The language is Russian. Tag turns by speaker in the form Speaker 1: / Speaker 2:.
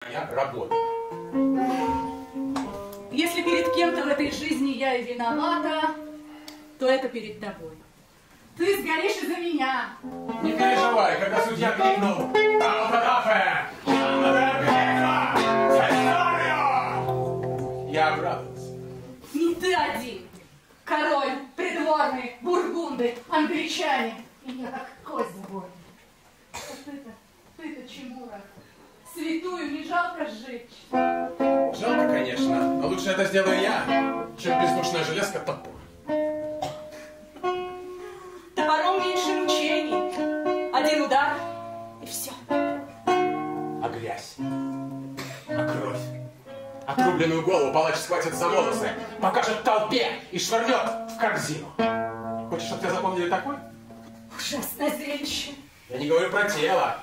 Speaker 1: моя работа.
Speaker 2: Если перед кем-то в этой жизни я и виновата, то это перед тобой. Ты сгоришь из-за меня.
Speaker 1: Не переживай, когда судья крикнул я обрадовался.
Speaker 2: Не ты один. Король, придворные, бургунды, англичане. И я как кость заборная. А ты-то чему рад? Святую не жалко сжечь?
Speaker 1: Жалко, конечно, но лучше это сделаю я, чем бездушная железка топор.
Speaker 2: Топором меньше мучений. Один удар, и все.
Speaker 1: А грязь, а кровь. Отрубленную голову палач схватит за волосы, покажет толпе и швырнет в корзину. Хочешь, чтобы тебя запомнили такой?
Speaker 2: Ужасное зрелище.
Speaker 1: Я не говорю про тело.